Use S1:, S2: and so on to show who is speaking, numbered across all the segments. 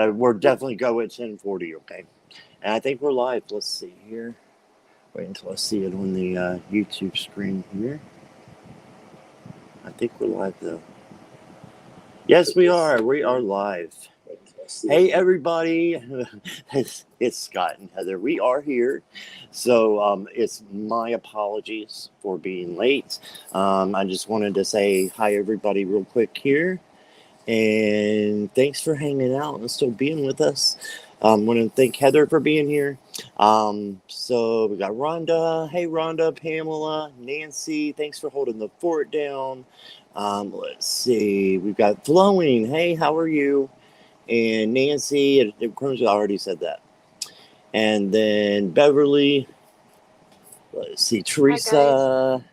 S1: But we're definitely go at 10:40, okay? And I think we're live. Let's see here. Wait until I see it on the YouTube screen here. I think we're live though. Yes, we are. We are live. Hey, everybody. It's Scott and Heather. We are here. So it's my apologies for being late. I just wanted to say hi, everybody, real quick here. And thanks for hanging out and still being with us. I want to thank Heather for being here. So we got Rhonda. Hey, Rhonda, Pamela, Nancy. Thanks for holding the fort down. Let's see. We've got Flowing. Hey, how are you? And Nancy. I already said that. And then Beverly. Let's see. Teresa.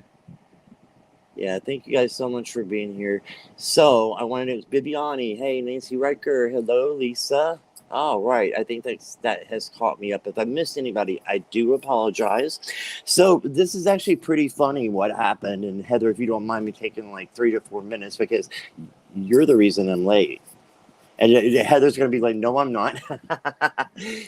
S1: Yeah, thank you guys so much for being here. So I wanted to, Bibiani, hey, Nancy Riker, hello, Lisa. All right, I think that has caught me up. If I missed anybody, I do apologize. So this is actually pretty funny what happened. And Heather, if you don't mind me taking like 3 to 4 minutes, because you're the reason I'm late. And Heather's going to be like, no, I'm not.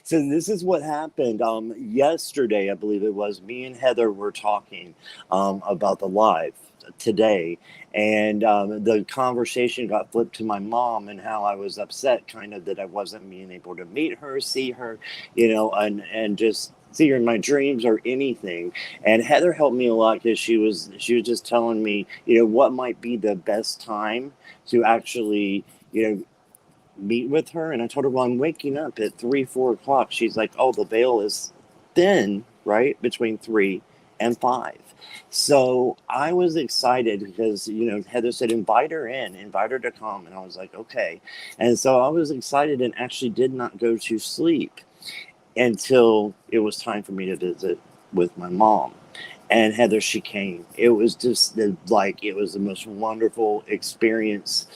S1: So this is what happened. Yesterday, I believe it was, me and Heather were talking about the live today. And the conversation got flipped to my mom and how I was upset kind of that I wasn't being able to meet her, see her, and just see her in my dreams or anything. And Heather helped me a lot because she was just telling me, what might be the best time to actually, meet with her. And I told her, well, I'm waking up at 3-4 o'clock. She's like, oh, the veil is thin, right, between 3 and 5. So I was excited because Heather said invite her to come, and I was like, okay. And so I was excited and actually did not go to sleep until it was time for me to visit with my mom. And Heather, she came. It was just like, it was the most wonderful experience.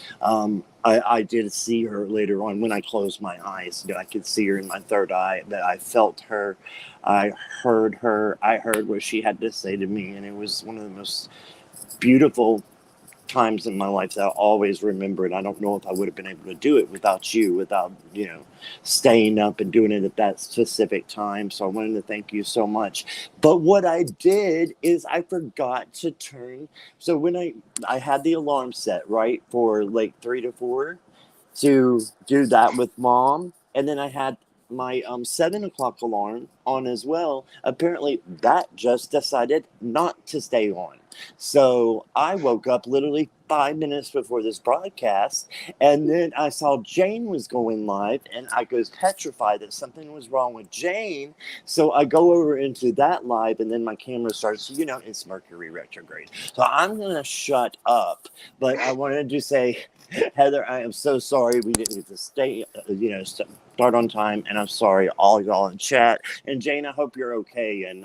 S1: I did see her later on when I closed my eyes. I could see her in my third eye, that I felt her. I heard her. I heard what she had to say to me. And it was one of the most beautiful times in my life that I'll always remember. And I don't know if I would have been able to do it without you, without, staying up and doing it at that specific time. So I wanted to thank you so much. But what I did is I forgot to turn. So when I had the alarm set, right, for like 3 to 4 to do that with mom. And then I had my 7 o'clock alarm on as well. Apparently that just decided not to stay on. So I woke up literally 5 minutes before this broadcast, and then I saw Jane was going live, and I was petrified that something was wrong with Jane. So I go over into that live, and then my camera starts, it's Mercury retrograde. So I'm going to shut up, but I wanted to say, Heather, I am so sorry we didn't get to stay, start on time, and I'm sorry all y'all in chat. And Jane, I hope you're okay. And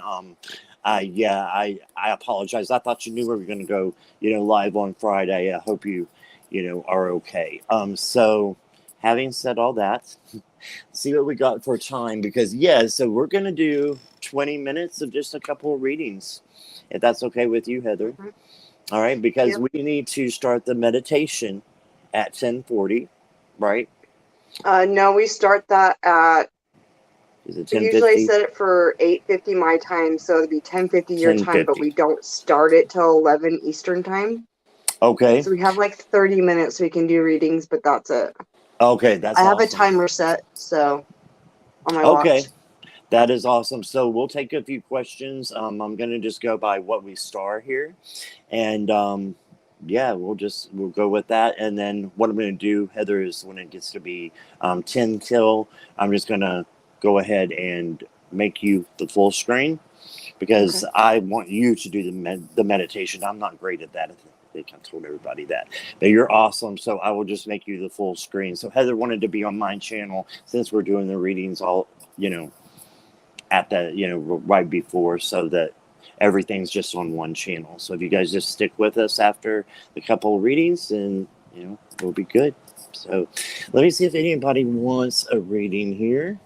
S1: I apologize. I thought you knew we were going to go, live on Friday. I hope you, are okay. So having said all that, see what we got for time, because so we're going to do 20 minutes of just a couple of readings, if that's okay with you, Heather. Mm-hmm. All right, because we need to start the meditation at 10:40, right?
S2: No, we start that at.
S1: Is it 10:50?
S2: We usually set it for 8:50 my time, so it'd be 10:50 your time, but we don't start it till 11 Eastern time.
S1: Okay.
S2: So we have like 30 minutes we can do readings, but that's it.
S1: Okay, that's
S2: I have
S1: awesome.
S2: a timer set, so on my watch.
S1: That is awesome. So we'll take a few questions. I'm going to just go by what we star here. And we'll go with that. And then what I'm going to do, Heather, is when it gets to be 10 till, I'm just going to go ahead and make you the full screen, because I want you to do the meditation. I'm not great at that. I think I told everybody that. But you're awesome. So I will just make you the full screen. So Heather wanted to be on my channel since we're doing the readings all, at the, right before, so that everything's just on one channel. So if you guys just stick with us after the couple of readings, and we'll be good. So let me see if anybody wants a reading here.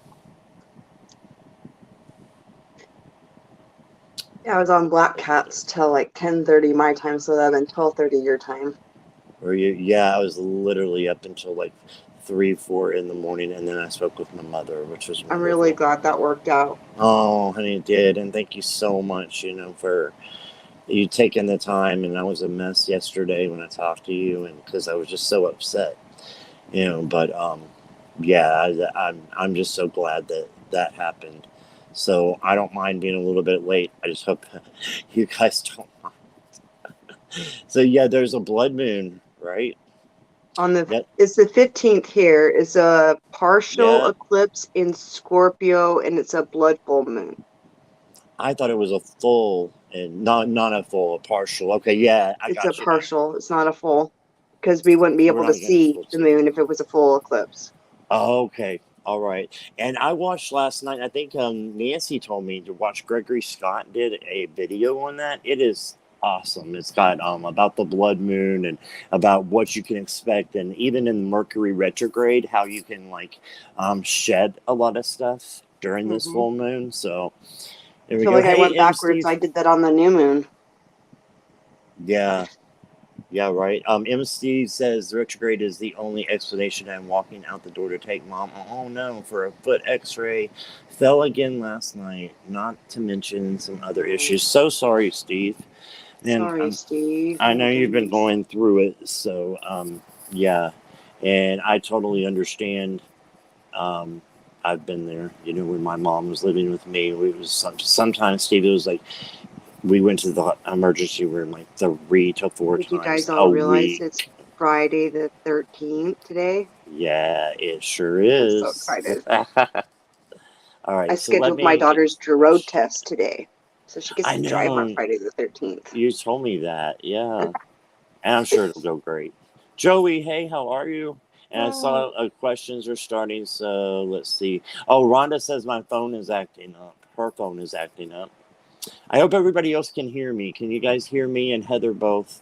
S2: Yeah, I was on Black Cats till like 10:30 my time, so that would have been 12:30 your time.
S1: I was literally up until like 3, 4 in the morning, and then I spoke with my mother, which was wonderful.
S2: I'm really glad that worked out.
S1: Oh, honey, it did, and thank you so much, for you taking the time. And I was a mess yesterday when I talked to you, and because I was just so upset, But yeah, I'm just so glad that happened. So I don't mind being a little bit late. I just hope you guys don't mind. So yeah, there's a blood moon, right?
S2: It's the 15th here. It's a partial
S1: Yeah.
S2: eclipse in Scorpio, and it's a blood full moon.
S1: I thought it was a full, and not a full, a partial. Okay, yeah,
S2: It's a partial. Now. It's not a full, because we wouldn't be able to see the moon if it was a full eclipse.
S1: Oh, okay. All right. And I watched last night, I think Nancy told me to watch. Gregory Scott did a video on that. It is awesome. It's got about the blood moon and about what you can expect, and even in Mercury retrograde, how you can shed a lot of stuff during this full moon. So there we go.
S2: I went backwards. I did that on the new moon.
S1: Yeah. Yeah, right. M. Steve says the retrograde is the only explanation. I'm walking out the door to take Mom. Oh no, for a foot x-ray. Fell again last night, not to mention some other issues. So sorry, Steve. And
S2: sorry, Steve.
S1: I know you've been going through it, so yeah. And I totally understand. I've been there, when my mom was living with me. It was sometimes, Steve, it was like we went to the emergency room like 3 to 4 times.
S2: You guys all realize it's Friday the 13th today?
S1: Yeah, it sure is.
S2: I'm so excited.
S1: All right.
S2: I scheduled my daughter's road test today, so she gets to drive on Friday the 13th.
S1: You told me that, yeah. And I'm sure it'll go great. Joey, hey, how are you? And I saw questions are starting, so let's see. Oh, Rhonda says my phone is acting up. Her phone is acting up. I hope everybody else can hear me. Can you guys hear me and Heather both?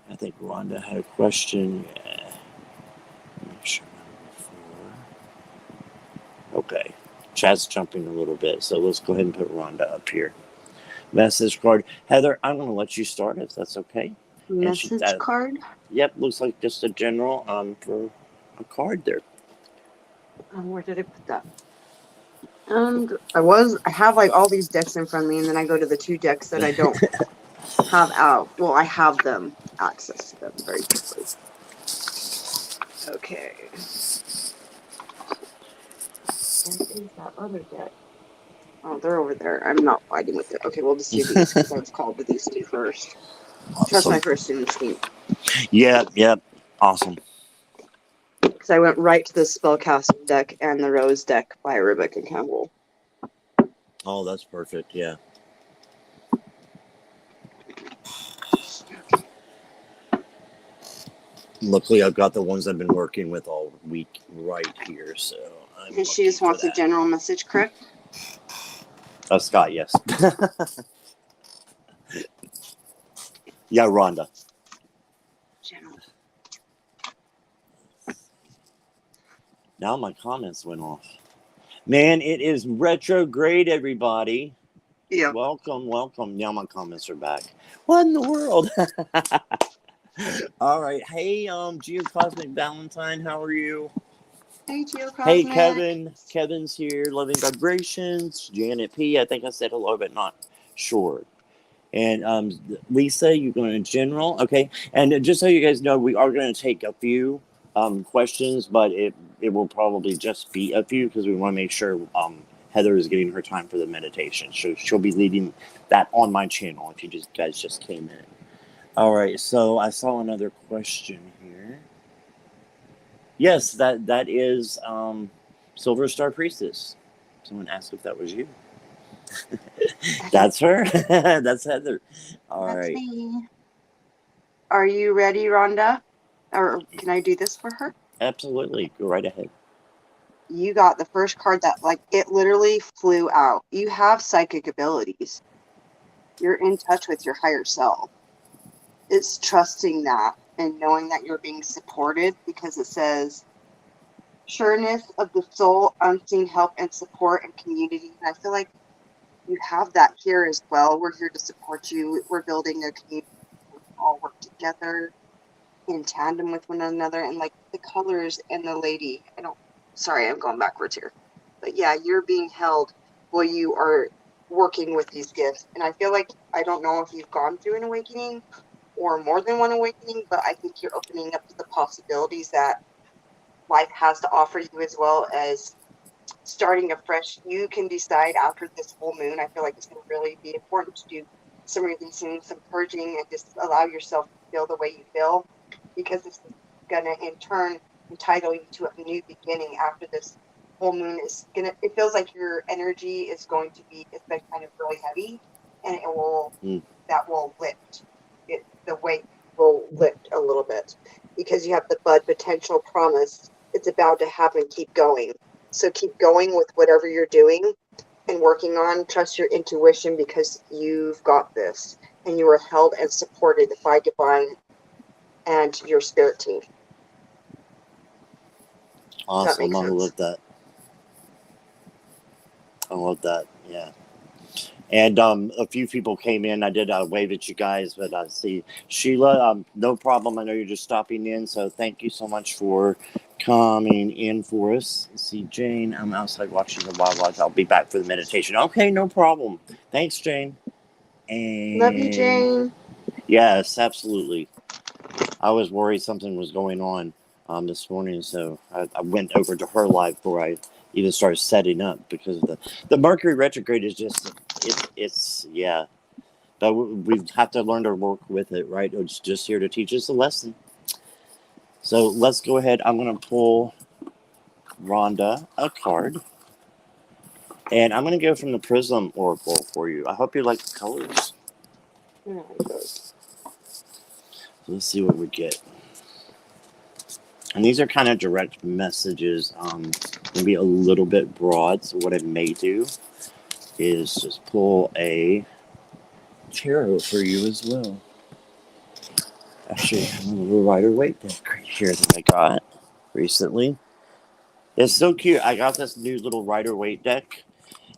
S1: I think Rhonda had a question. Yeah. Make sure. Okay. Chat's jumping a little bit, so let's go ahead and put Rhonda up here. Message card. Heather, I'm going to let you start if that's okay.
S2: Message card?
S1: Yep, looks like just a general for a card there.
S2: Where did I put that? I have all these decks in front of me, and then I go to the 2 decks that I don't have out. Well, I have them, access to them very quickly. Okay. Where is that other deck? Oh, they're over there. I'm not fighting with it. Okay, we'll just do these because I was called to these 2 first. Awesome. Trust my first instinct.
S1: Yep. Awesome.
S2: Because I went right to the Spellcasting deck and the Rose deck by Rebecca Campbell.
S1: Oh, that's perfect. Yeah. Luckily, I've got the ones I've been working with all week right here. So.
S2: And she just wants a general message, correct?
S1: Scott, yes. Yeah, Rhonda.
S2: General.
S1: Now my comments went off. Man, it is retrograde, everybody.
S2: Yeah.
S1: Welcome. Now my comments are back. What in the world? All right. Hey, Geocosmic Valentine, how are you?
S2: Hey, Geocosmic.
S1: Hey, Kevin. Kevin's here. Loving vibrations. Janet P. I think I said hello, but not sure. And Lisa, you're going to general. Okay. And just so you guys know, we are going to take a few questions, but it will probably just be a few because we want to make sure Heather is getting her time for the meditation. So she'll be leading that on my channel if you guys just came in. All right. So I saw another question here. Yes, that is Silver Star Priestess. Someone asked if that was you. That's her. That's Heather. All right. That's me.
S2: Are you ready, Rhonda? Or can I do this for her?
S1: Absolutely. Go right ahead.
S2: You got the first card that, it literally flew out. You have psychic abilities. You're in touch with your higher self. It's trusting that and knowing that you're being supported because it says, sureness of the soul, unseen help and support and community. And I feel like you have that here as well. We're here to support you. We're building a community. We all work together. in tandem with one another, and like the colors and the lady. Sorry, I'm going backwards here. But yeah, you're being held while you are working with these gifts. And I feel like, I don't know if you've gone through an awakening or more than one awakening, but I think you're opening up to the possibilities that life has to offer you, as well as starting afresh. You can decide after this full moon. I feel like it's going to really be important to do some releasing, some purging, and just allow yourself to feel the way you feel, because this is going to in turn entitle you to a new beginning after this full moon. It feels like your energy is going to be, it's been kind of really heavy, and that will lift it. The weight will lift a little bit because you have the bud potential promise. It's about to happen. Keep going. So keep going with whatever you're doing and working on. Trust your intuition, because you've got this, and you are held and supported by divine and your spirit team.
S1: Awesome. I love that. I love that. Yeah. And a few people came in. I did wave at you guys, but I see Sheila. No problem. I know you're just stopping in, so thank you so much for coming in for us. Let's see, Jane. I'm outside watching the wildlife. I'll be back for the meditation. Okay, no problem. Thanks, Jane. And
S2: Love you, Jane.
S1: Yes, absolutely. I was worried something was going on this morning, so I went over to her live before I even started setting up, because the Mercury retrograde is just it's yeah. But we have to learn to work with it, right? It's just here to teach us a lesson. So let's go ahead. I'm going to pull Rhonda a card, and I'm going to go from the Prism Oracle for you. I hope you like the colors.
S2: Yeah,
S1: Let's see what we get. And these are kind of direct messages, maybe a little bit broad. So what I may do is just pull a tarot for you as well. Actually, I have a little Rider-Waite deck right here that I got recently. It's so cute. I got this new little Rider-Waite deck,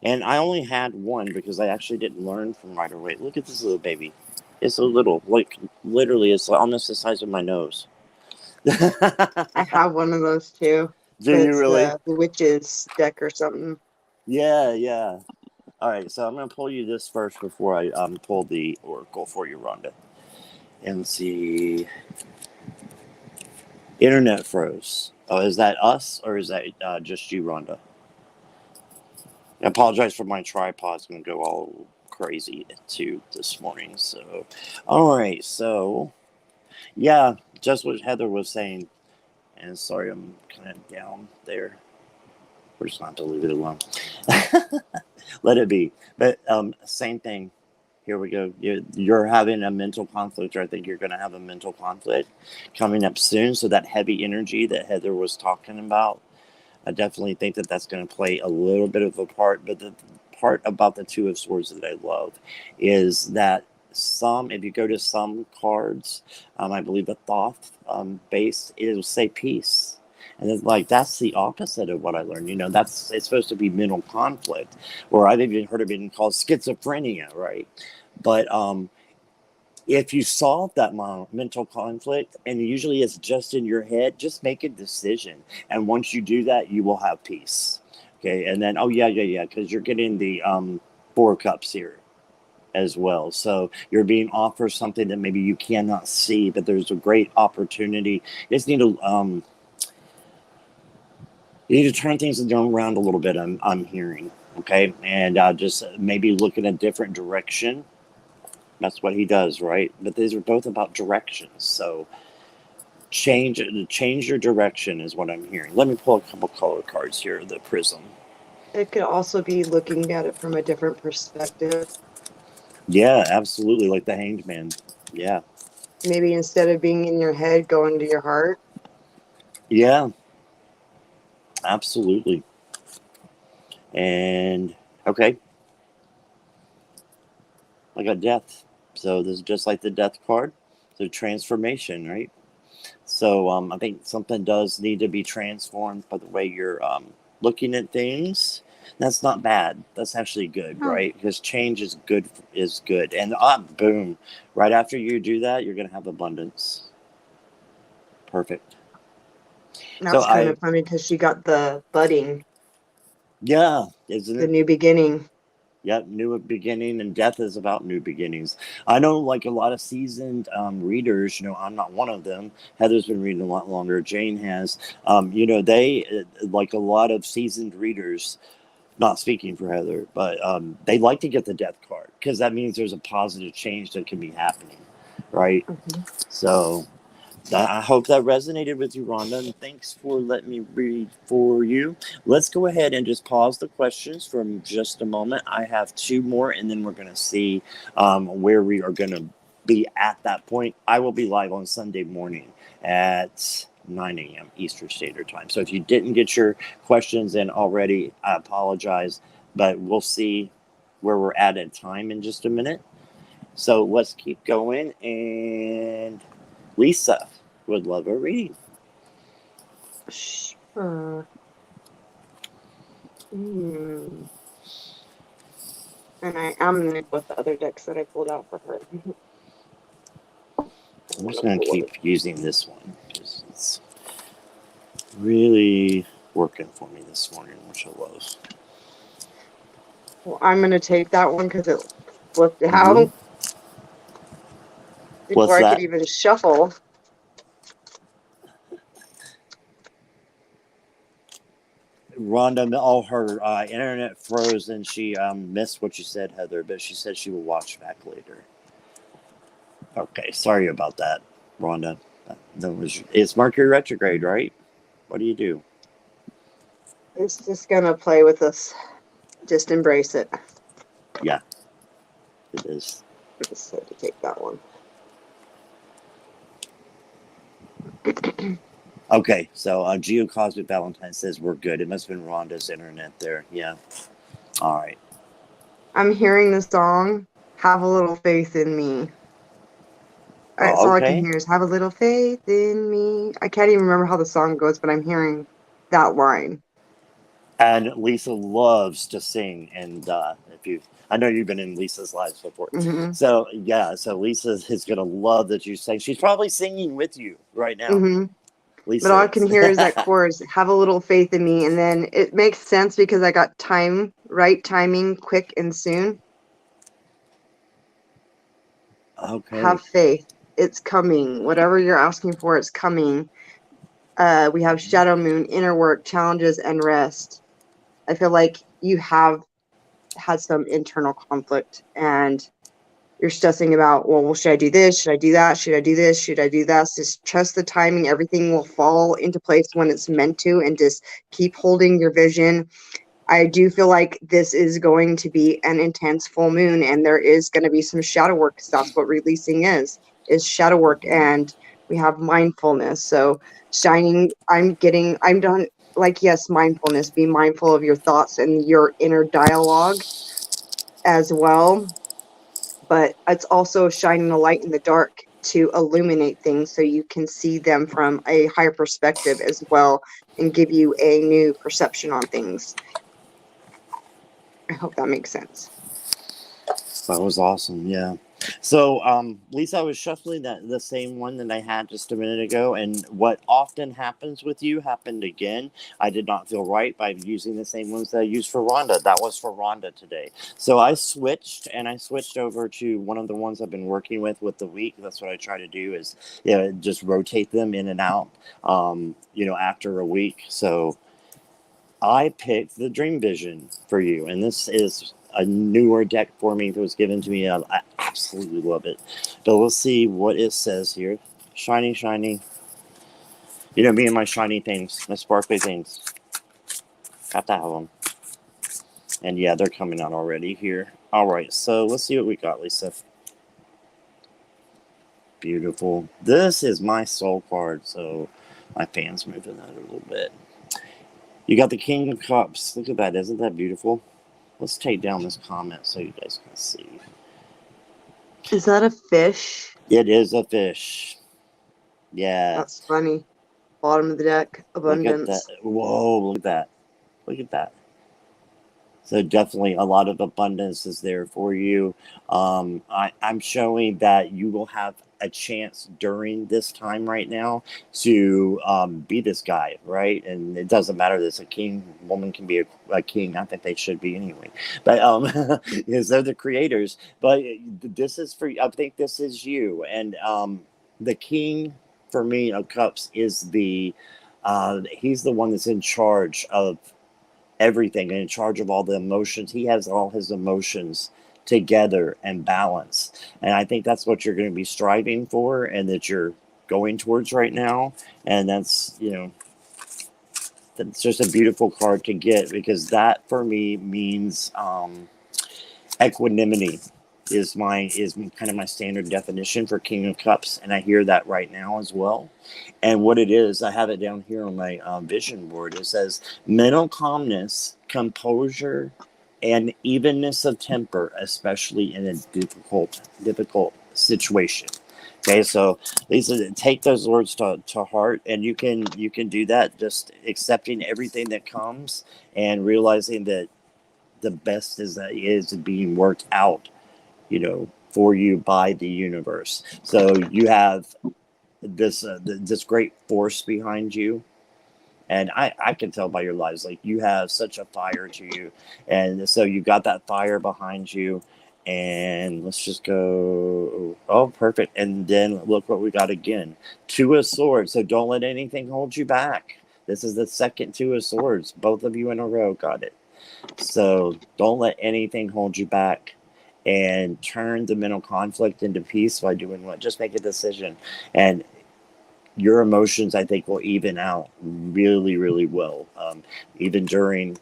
S1: and I only had one because I actually didn't learn from Rider-Waite. Look at this little baby. It's so little. Like, literally, it's almost the size of my nose.
S2: I have one of those too.
S1: Do you really?
S2: The witch's deck or something.
S1: Yeah. All right, so I'm going to pull you this first before I pull the Oracle for you, Rhonda. And see. Internet froze. Oh, is that us, or is that just you, Rhonda? I apologize for my tripod. It's going to go all crazy too this morning. So, all right. So, yeah, just what Heather was saying. And sorry, I'm kind of down there. We're just going to have to leave it alone. Let it be. But same thing. Here we go. You're having a mental conflict, or I think you're going to have a mental conflict coming up soon. So that heavy energy that Heather was talking about, I definitely think that that's going to play a little bit of a part. But the part about the Two of Swords that I love is that if you go to some cards, I believe the Thoth base, it'll say peace. And it's like, that's the opposite of what I learned. It's supposed to be mental conflict, or I've even heard of it called schizophrenia, right? But if you solve that mental conflict, and usually it's just in your head, just make a decision. And once you do that, you will have peace. Okay. And then, because you're getting the 4 cups here as well. So you're being offered something that maybe you cannot see, but there's a great opportunity. You just need to turn things around a little bit. I'm hearing. Okay. And just maybe look in a different direction. That's what he does, right? But these are both about directions. So change your direction is what I'm hearing. Let me pull a couple color cards here, the Prism.
S2: It could also be looking at it from a different perspective.
S1: Yeah, absolutely. Like the Hanged Man. Yeah.
S2: Maybe instead of being in your head, go into your heart.
S1: Yeah. Absolutely. And, okay. I got Death. So this is just like the Death card. So transformation, right? So I think something does need to be transformed by the way you're looking at things. That's not bad. That's actually good, right? Because change is good. And boom, right after you do that, you're going to have abundance. Perfect.
S2: That's kind of funny because she got the budding.
S1: Yeah, isn't it?
S2: The new beginning.
S1: Yep, new beginning, and death is about new beginnings. I know, like a lot of seasoned readers, I'm not one of them. Heather's been reading a lot longer. Jane has. They, like a lot of seasoned readers, not speaking for Heather, but they like to get the death card because that means there's a positive change that can be happening, right?
S2: Mm-hmm.
S1: So I hope that resonated with you, Rhonda, and thanks for letting me read for you. Let's go ahead and just pause the questions for just a moment. I have 2 more, and then we're going to see where we are going to be at that point. I will be live on Sunday morning at 9 a.m. Eastern Standard Time. So if you didn't get your questions in already, I apologize, but we'll see where we're at time in just a minute. So let's keep going, and Lisa would love a reading.
S2: Sure. And I am going to go with the other decks that I pulled out for her.
S1: I'm just going to keep using this one because it's really working for me this morning, which I love.
S2: Well, I'm going to take that one because it flipped out. Before I could even shuffle.
S1: Rhonda, her internet froze and she missed what you said, Heather, but she said she will watch back later. Okay, sorry about that, Rhonda. It's Mercury retrograde, right? What do you do?
S2: It's just going to play with us. Just embrace it.
S1: Yeah, it is.
S2: I just had to take that one.
S1: Okay, so Geocosmic Valentine says we're good. It must have been Rhonda's internet there. Yeah. All right.
S2: I'm hearing the song, Have a Little Faith in Me. That's all I can hear is have a little faith in me. I can't even remember how the song goes, but I'm hearing that line.
S1: And Lisa loves to sing. And I know you've been in Lisa's lives before.
S2: Mm-hmm.
S1: So, yeah, so Lisa is going to love that you sing. She's probably singing with you right now.
S2: Mm-hmm.
S1: Lisa.
S2: But all I can hear is that chorus, have a little faith in me. And then it makes sense because I got right timing, quick and soon.
S1: Okay.
S2: Have faith. It's coming. Whatever you're asking for, it's coming. We have shadow moon, inner work, challenges, and rest. I feel like you have had some internal conflict and you're stressing about, well, should I do this? Should I do that? Should I do this? Should I do that? Just trust the timing. Everything will fall into place when it's meant to, and just keep holding your vision. I do feel like this is going to be an intense full moon, and there is going to be some shadow work because that's what releasing is shadow work, and we have mindfulness. So I'm done. Like, yes, mindfulness, be mindful of your thoughts and your inner dialogue as well. But it's also shining a light in the dark to illuminate things so you can see them from a higher perspective as well and give you a new perception on things. I hope that makes sense.
S1: That was awesome. Yeah. So, Lisa, I was shuffling the same one that I had just a minute ago, and what often happens with you happened again. I did not feel right by using the same ones that I used for Rhonda. That was for Rhonda today. So I switched over to one of the ones I've been working with the week. That's what I try to do is just rotate them in and out, after a week. So I picked the Dream Vision for you, and this is a newer deck for me that was given to me. I absolutely love it. But let's see what it says here. Shiny, shiny. Me and my shiny things, my sparkly things. Got to have them. And yeah, they're coming out already here. All right, so let's see what we got, Lisa. Beautiful. This is my soul card, so my fan's moving that a little bit. You got the King of Cups. Look at that. Isn't that beautiful? Let's take down this comment so you guys can see.
S2: Is that a fish?
S1: It is a fish. Yeah.
S2: That's funny. Bottom of the deck, abundance.
S1: Look at that. Whoa, look at that. Look at that. So definitely a lot of abundance is there for you. I'm showing that you will have a chance during this time right now to be this guy, right? And it doesn't matter that it's a king, woman can be a king. Not that they should be anyway, but because they're the creators. But this is for, I think this is you. And the king for me of cups is he's the one that's in charge of everything and in charge of all the emotions. He has all his emotions together and balance. And I think that's what you're going to be striving for and that you're going towards right now. And that's, that's just a beautiful card to get, because that for me means equanimity is kind of my standard definition for King of Cups, and I hear that right now as well. And what it is, I have it down here on my vision board. It says mental calmness, composure, and evenness of temper, especially in a difficult situation. Okay, so Lisa, take those words to heart, and you can do that, just accepting everything that comes and realizing that the best is being worked out, for you by the universe. So you have this great force behind you, and I can tell by your lives, like, you have such a fire to you, and so you got that fire behind you. And let's just go. Oh, perfect. And then look what we got again. Two of Swords. So don't let anything hold you back. This is the second Two of Swords. Both of you in a row got it. So don't let anything hold you back, and turn the mental conflict into peace by doing what? Just make a decision. And your emotions, I think, will even out really, really well, even during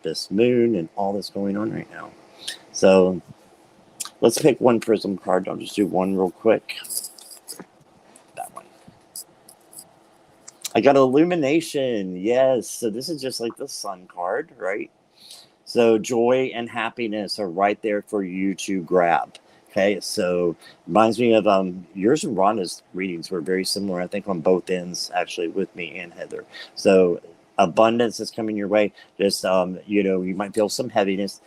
S1: this moon and all that's going on right now. So let's pick one prism card. I'll just do one real quick. That one. I got Illumination. Yes. So this is just like the sun card, right? So joy and happiness are right there for you to grab. Okay, so reminds me of yours and Rhonda's readings were very similar, I think, on both ends, actually, with me and Heather. So abundance is coming your way. Just you might feel some heaviness.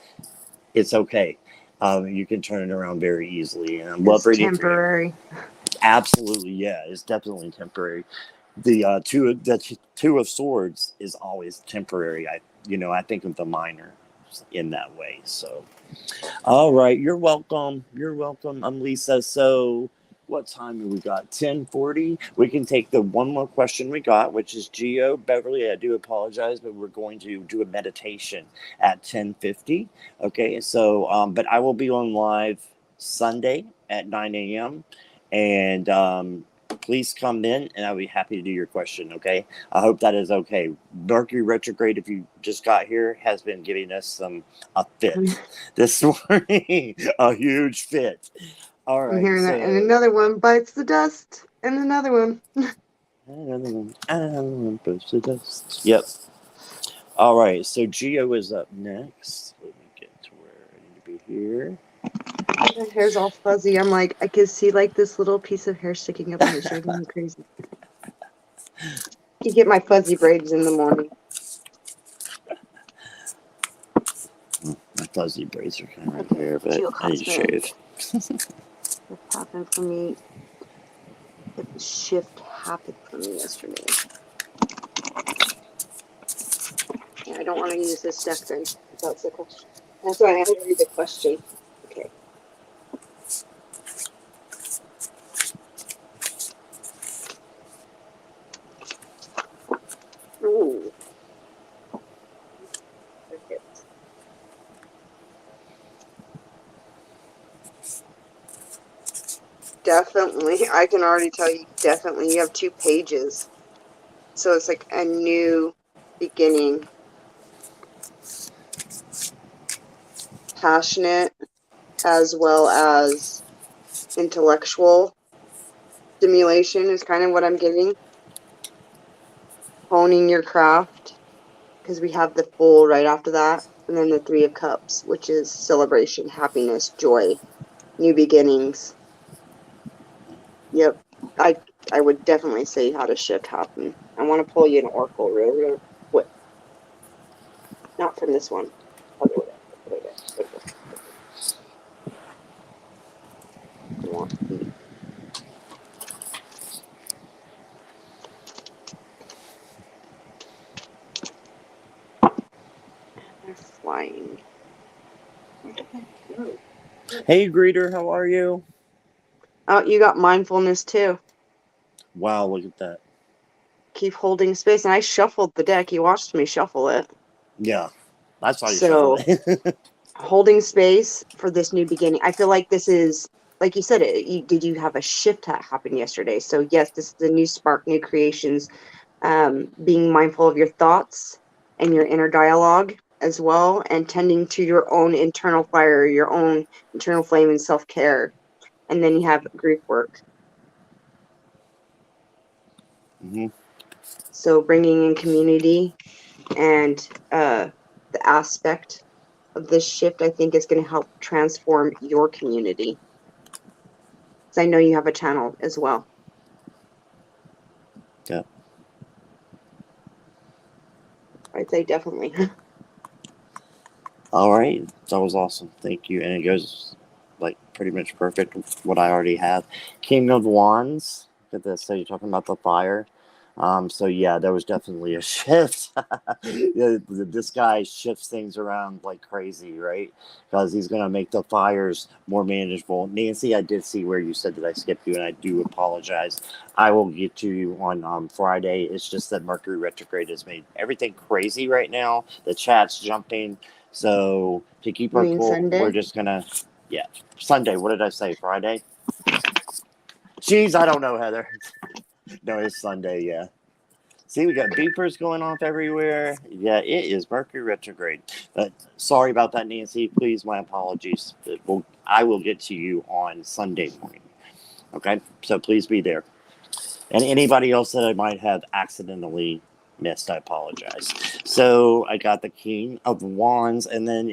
S1: It's okay. You can turn it around very easily, and I love reading
S2: temporary.
S1: for you. Absolutely, yeah, it's definitely temporary. The two of Swords is always temporary. I think of the minor in that way. So, all right, you're welcome. You're welcome. I'm Lisa. So, what time have we got? 10:40. We can take the one more question we got, which is Geo Beverly. I do apologize, but we're going to do a meditation at 10:50. Okay, so but I will be on live Sunday at 9 a.m. and please come in, and I'll be happy to do your question. Okay, I hope that is okay. Mercury retrograde, if you just got here, has been giving us a fit this morning, a huge fit. All right,
S2: I'm hearing
S1: so
S2: that, and another one bites the dust, and another one.
S1: another one bites the dust. Yep. All right, so Geo is up next. Let me get to where I need to be here.
S2: My hair's all fuzzy. I'm like, I can see like this little piece of hair sticking up, and it's driving me crazy. You get my fuzzy braids in the morning.
S1: My fuzzy braids are kind of right there, but I need to shave.
S2: What happened for me? The shift happened for me yesterday. Yeah, I don't want to use this deck then. That's the question. That's why I have to read the question. Okay. Ooh. Okay. Definitely. I can already tell you, definitely. You have 2 pages. So it's like a new beginning. Passionate as well as intellectual stimulation is kind of what I'm getting. Honing your craft, because we have the Fool right after that. And then the 3 of Cups, which is celebration, happiness, joy, new beginnings. Yep. I would definitely say how to shift happen. I want to pull you an oracle real quick. Not from this one. Other way. They're flying. Where did they go?
S1: Hey, greeter, how are you?
S2: Oh, you got mindfulness too.
S1: Wow, look at that.
S2: Keep holding space. And I shuffled the deck. You watched me shuffle it.
S1: Yeah, I saw you shuffle
S2: So
S1: it.
S2: holding space for this new beginning. I feel like this is, like you said, did you have a shift that happened yesterday? So yes, this is a new spark, new creations. Being mindful of your thoughts and your inner dialogue as well, and tending to your own internal fire, your own internal flame, and self-care. And then you have group work.
S1: hmm
S2: So bringing in community and the aspect of this shift, I think, is going to help transform your community. Because I know you have a channel as well.
S1: Yeah.
S2: I'd say definitely.
S1: All right, that was awesome. Thank you. And it goes like pretty much perfect with what I already have. King of Wands. Look at this. So you're talking about the fire. So yeah, there was definitely a shift. Yeah, this guy shifts things around like crazy, right? Because he's gonna make the fires more manageable. Nancy, I did see where you said that I skipped you, and I do apologize. I will get to you on Friday. It's just that Mercury retrograde has made everything crazy right now. The chat's jumping. So to keep
S2: You
S1: her
S2: mean
S1: cool, we're
S2: Sunday?
S1: just gonna, yeah, Sunday. What did I say? Friday? Jeez, I don't know, Heather. No, it's Sunday. Yeah. See, we got beepers going off everywhere. Yeah, it is Mercury retrograde. But sorry about that, Nancy. Please, my apologies. I will get to you on Sunday morning. Okay, so please be there. And anybody else that I might have accidentally missed, I apologize. So I got the King of Wands, and then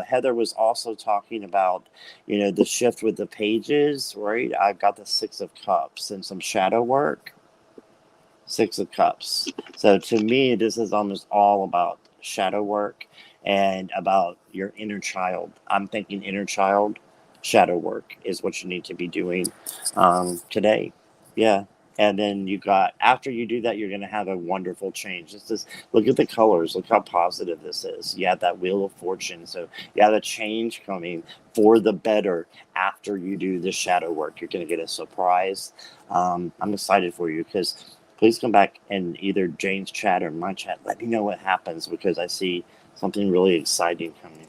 S1: Heather was also talking about the shift with the pages, right? I've got the Six of Cups and some shadow work. Six of Cups. So to me, this is almost all about shadow work and about your inner child. I'm thinking inner child shadow work is what you need to be doing today. Yeah. And then you got, after you do that, you're going to have a wonderful change. This is, look at the colors. Look how positive this is. You have that Wheel of Fortune. So you have a change coming for the better after you do the shadow work. You're going to get a surprise. I'm excited for you because please come back and either Jane's chat or my chat. Let me know what happens because I see something really exciting coming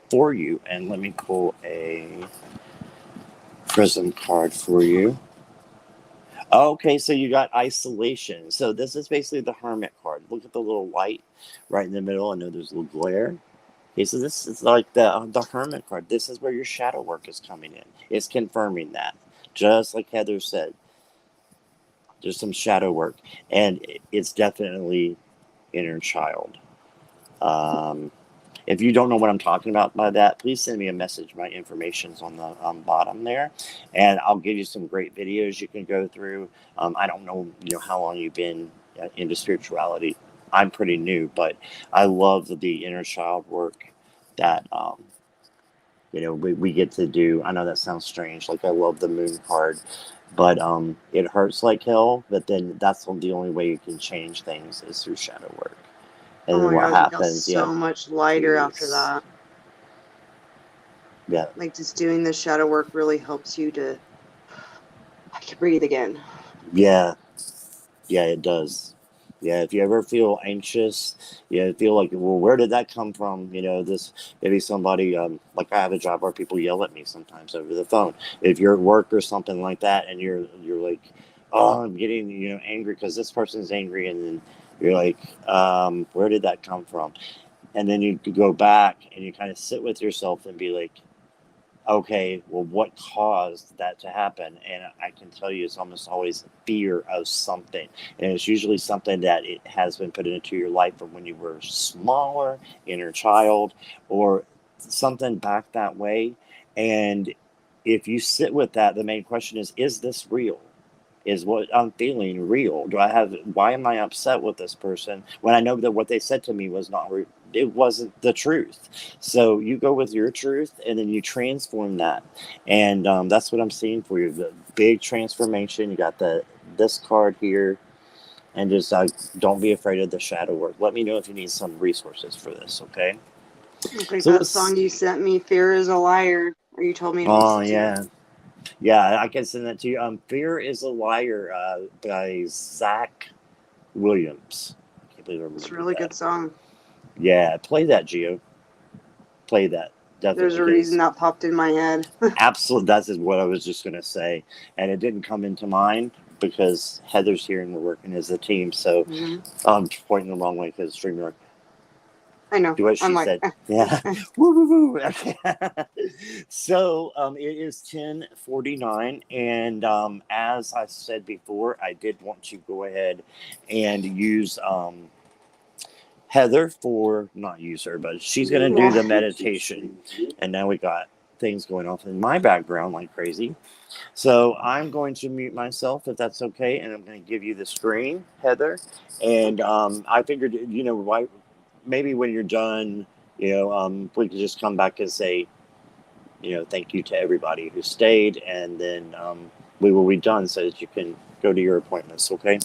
S1: for you. And let me pull a Prism card for you. Okay, so you got isolation. So this is basically the Hermit card. Look at the little light right in the middle. I know there's a little glare. Okay, so this is like the Hermit card. This is where your shadow work is coming in. It's confirming that, just like Heather said. There's some shadow work, and it's definitely inner child. Um, if you don't know what I'm talking about by that, please send me a message. My information's on the bottom there, and I'll give you some great videos you can go through. I don't know, how long you've been into spirituality. I'm pretty new, but I love the inner child work that we get to do. I know that sounds strange. Like I love the moon card, but it hurts like hell. But then that's the only way you can change things is through shadow work. And
S2: Oh
S1: then
S2: my
S1: what
S2: God, you feel
S1: happens? Yeah,
S2: so much lighter after
S1: is
S2: that.
S1: yeah,
S2: Like just doing the shadow work really helps you to breathe again.
S1: yeah, yeah. It does. Yeah, if you ever feel anxious, feel like, well, where did that come from? This maybe somebody like I have a job where people yell at me sometimes over the phone. If you're at work or something like that, and you're like, oh, I'm getting angry because this person's angry, and then you're like, where did that come from? And then you go back and you kind of sit with yourself and be like, okay, well, what caused that to happen? And I can tell you it's almost always fear of something. And it's usually something that it has been put into your life from when you were smaller, inner child, or something back that way. And if you sit with that, the main question is this real? Is what I'm feeling real? Why am I upset with this person when I know that what they said to me was not real? It wasn't the truth. So you go with your truth and then you transform that. And that's what I'm seeing for you. The big transformation. You got this card here. And just don't be afraid of the shadow work. Let me know if you need some resources for this, okay?
S2: Like
S1: So
S2: that
S1: it's,
S2: song you sent me, "Fear is a Liar," or you told me to
S1: oh
S2: listen to.
S1: yeah, yeah, I can send that to you. Fear is a Liar by Zach Williams. I can't believe I
S2: It's a
S1: remembered
S2: really
S1: that.
S2: good song.
S1: Yeah, play that, Gio. Play that
S2: There's
S1: definitely
S2: a reason
S1: because
S2: that popped in my head.
S1: absolutely that's what I was just gonna say, and it didn't come into mind because Heather's here and we're working as a team. So
S2: Hmm.
S1: I'm pointing the wrong way because StreamYard.
S2: I know.
S1: Do what
S2: I'm
S1: she
S2: like,
S1: said. Yeah. Woo, woo, woo. So it is 10:49, and as I said before, I did want to go ahead and use Heather for not use her, but she's gonna do
S2: yeah.
S1: the meditation. And now we got things going off in my background like crazy. So I'm going to mute myself if that's okay, and I'm going to give you the screen, Heather. And I figured, why, maybe when you're done, we could just come back and say, thank you to everybody who stayed, and then we will be done so that you can go to your appointments. Okay.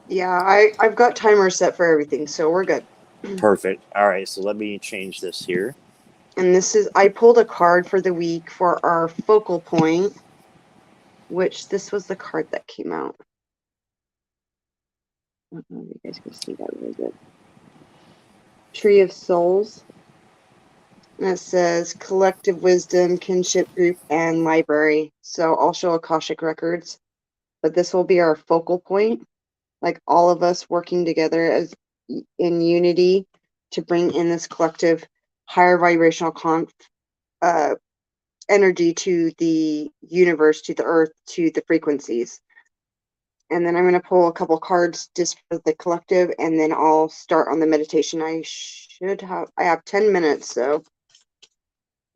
S2: Yeah, I've got timers set for everything, so we're good.
S1: Perfect. All right. So let me change this here.
S2: And I pulled a card for the week for our focal point, which this was the card that came out. I don't know if you guys can see that really good. Tree of Souls. And it says collective wisdom, kinship group, and library. So I'll show Akashic records, but this will be our focal point, like all of us working together as in unity to bring in this collective higher vibrational uh, energy to the universe, to the earth, to the frequencies. And then I'm going to pull a couple cards just for the collective, and then I'll start on the meditation. I have 10 minutes, so,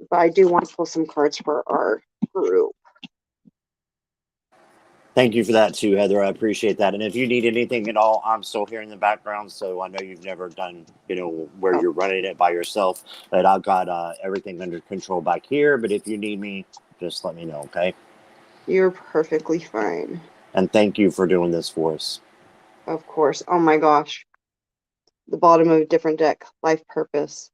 S2: but I do want to pull some cards for our group.
S1: Thank you for that too, Heather. I appreciate that. And if you need anything at all, I'm still here in the background. So I know you've never done, where
S2: Oh,
S1: you're running it by yourself. But I've got everything under control back here. But if you need me, just let me know, okay?
S2: you're perfectly fine.
S1: And thank you for doing this for us.
S2: Of course. Oh my gosh. The bottom of a different deck, life purpose.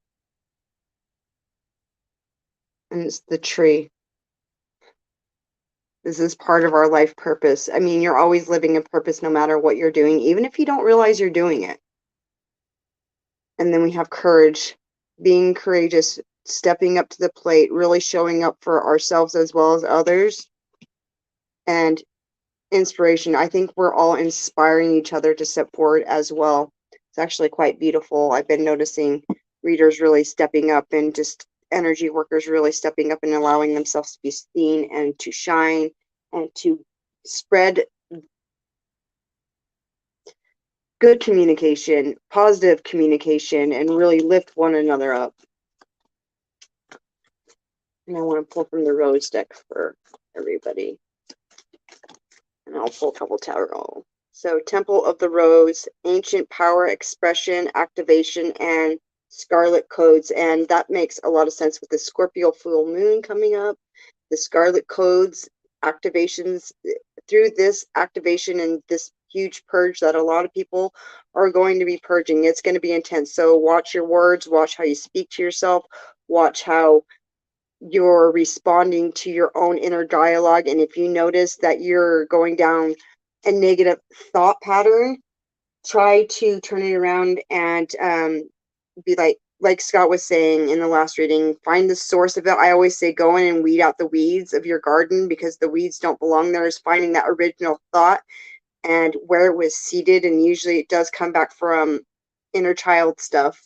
S2: And it's the tree. This is part of our life purpose. I mean, you're always living a purpose no matter what you're doing, even if you don't realize you're doing it. And then we have courage, being courageous, stepping up to the plate, really showing up for ourselves as well as others. And inspiration. I think we're all inspiring each other to step forward as well. It's actually quite beautiful. I've been noticing readers really stepping up and just energy workers really stepping up and allowing themselves to be seen and to shine and to spread good communication, positive communication, and really lift one another up. And I want to pull from the rose deck for everybody. And I'll pull a couple tarot. So Temple of the Rose, ancient power, expression, activation, and scarlet codes. And that makes a lot of sense with the Scorpio full moon coming up. The scarlet codes, activations, through this activation and this huge purge that a lot of people are going to be purging. It's going to be intense. So watch your words, watch how you speak to yourself, watch how you're responding to your own inner dialogue. And if you notice that you're going down a negative thought pattern, try to turn it around and be like Scott was saying in the last reading, find the source of it. I always say go in and weed out the weeds of your garden because the weeds don't belong there. Is finding that original thought and where it was seated. And usually it does come back from inner child stuff,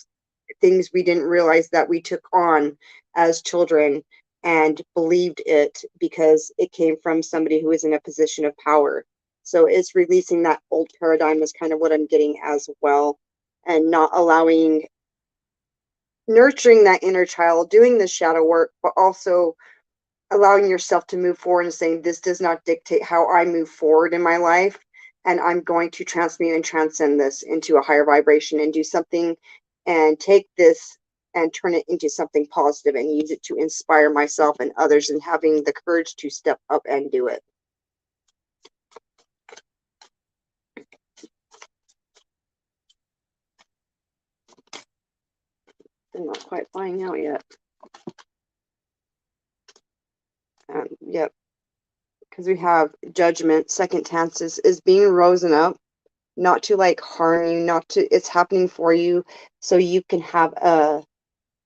S2: things we didn't realize that we took on as children and believed it because it came from somebody who is in a position of power. So it's releasing that old paradigm is kind of what I'm getting as well, and not allowing, nurturing that inner child, doing the shadow work, but also allowing yourself to move forward and saying, this does not dictate how I move forward in my life. And I'm going to transmute and transcend this into a higher vibration and do something and take this and turn it into something positive and use it to inspire myself and others, and having the courage to step up and do it. They're not quite flying out yet. Yep. Because we have judgment, second chances, is being risen up, not to like harm you, not to, it's happening for you so you can have a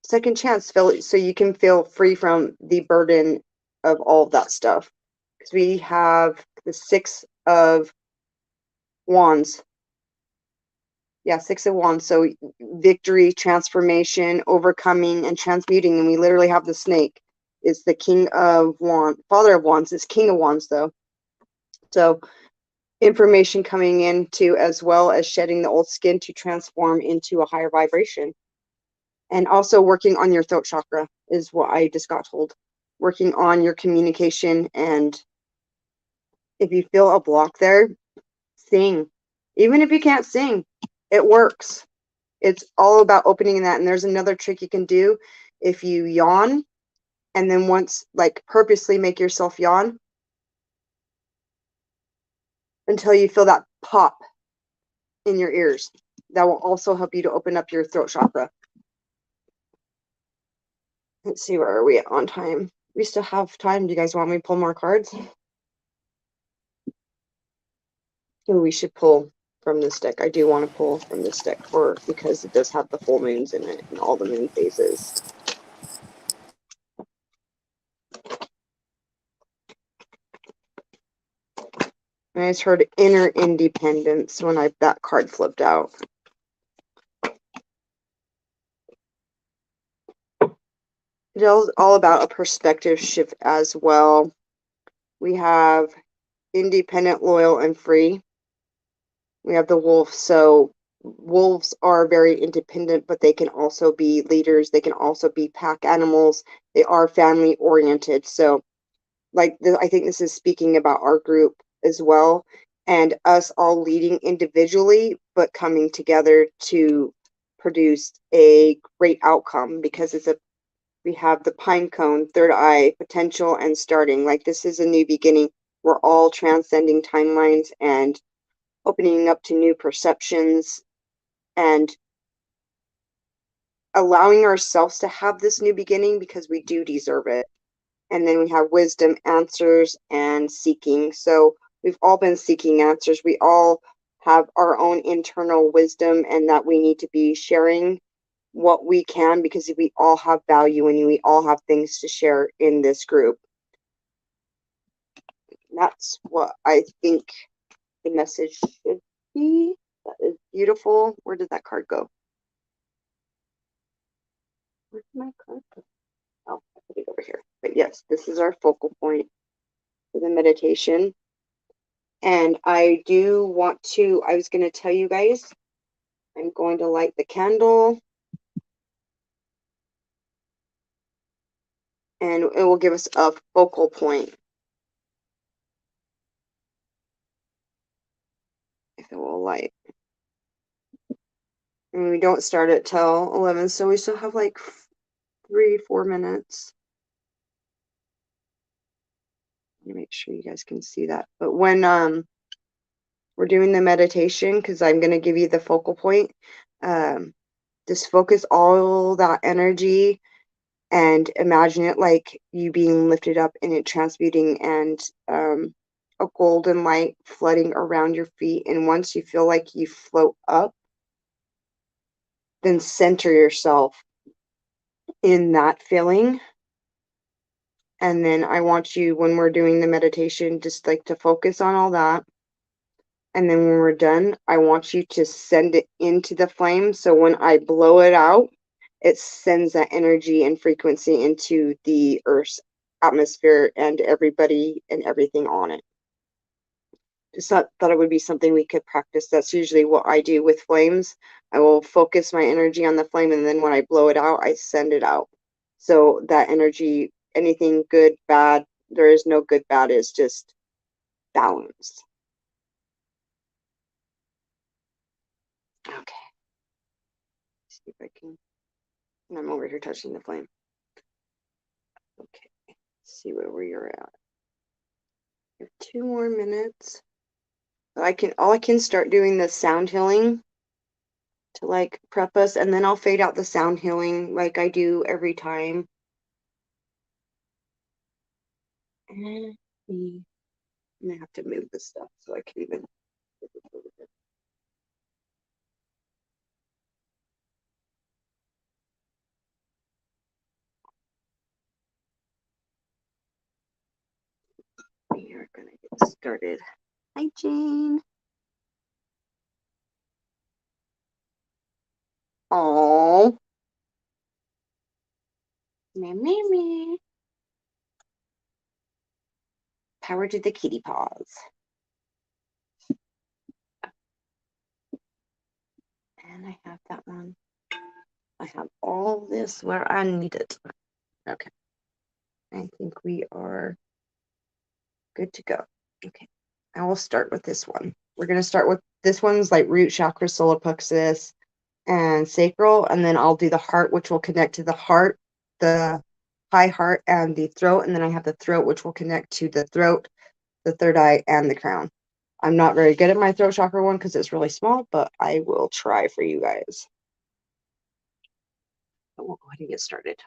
S2: second chance, so you can feel free from the burden of all of that stuff. Because we have the Six of Wands. Yeah, Six of Wands. So victory, transformation, overcoming, and transmuting. And we literally have the snake. It's the King of Wands, Father of Wands. It's King of Wands, though. So information coming into, as well as shedding the old skin to transform into a higher vibration. And also working on your throat chakra is what I just got told. Working on your communication, and if you feel a block there, sing. Even if you can't sing, it works. It's all about opening that. And there's another trick you can do. If you yawn, and then once, like, purposely make yourself yawn until you feel that pop in your ears. That will also help you to open up your throat chakra. Let's see, where are we at on time? We still have time. Do you guys want me to pull more cards? Oh, we should pull from this deck. I do want to pull from this deck because it does have the full moons in it and all the moon phases. And I just heard inner independence when that card flipped out. It is all about a perspective shift as well. We have independent, loyal, and free. We have the wolf. So wolves are very independent, but they can also be leaders. They can also be pack animals. They are family oriented. So like I think this is speaking about our group as well, and us all leading individually, but coming together to produce a great outcome, because we have the pine cone, third eye, potential, and starting. Like, this is a new beginning. We're all transcending timelines and opening up to new perceptions and allowing ourselves to have this new beginning, because we do deserve it. And then we have wisdom, answers, and seeking. So we've all been seeking answers. We all have our own internal wisdom, and that we need to be sharing what we can, because we all have value and we all have things to share in this group. That's what I think the message should be. That is beautiful. Where did that card go? Where did my card go? Oh, I put it over here. But yes, this is our focal point for the meditation. And I do want to, I was going to tell you guys, I'm going to light the candle. And it will give us a focal point. If it will light. And we don't start it till 11, so we still have like 3-4 minutes. Let me make sure you guys can see that. But when we're doing the meditation, because I'm going to give you the focal point, just focus all that energy and imagine it like you being lifted up and it transmuting, and a golden light flooding around your feet. And once you feel like you float up, then center yourself in that feeling. And then I want you, when we're doing the meditation, just like to focus on all that. And then when we're done, I want you to send it into the flame. So when I blow it out, it sends that energy and frequency into the Earth's atmosphere and everybody and everything on it. Just thought it would be something we could practice. That's usually what I do with flames. I will focus my energy on the flame, and then when I blow it out, I send it out. So that energy, anything good, bad, there is no good, bad, it's just balance. Okay. See if I can. And I'm over here touching the flame. Okay. Let's see where we are at. We have 2 more minutes. All I can start doing the sound healing to like prep us, and then I'll fade out the sound healing like I do every time. And I'm gonna have to move this stuff so I can even. We are gonna get started. Hi, Jane. Oh, me. Power to the kitty paws. And I have that one. I have all this where I need it. Okay. I think we are good to go. Okay. I will start with this one. We're going to start with this one's like root chakra, solar plexus, and sacral. And then I'll do the heart, which will connect to the heart, the high heart, and the throat. And then I have the throat, which will connect to the throat, the third eye, and the crown. I'm not very good at my throat chakra one because it's really small, but I will try for you guys. But we'll go ahead and get started.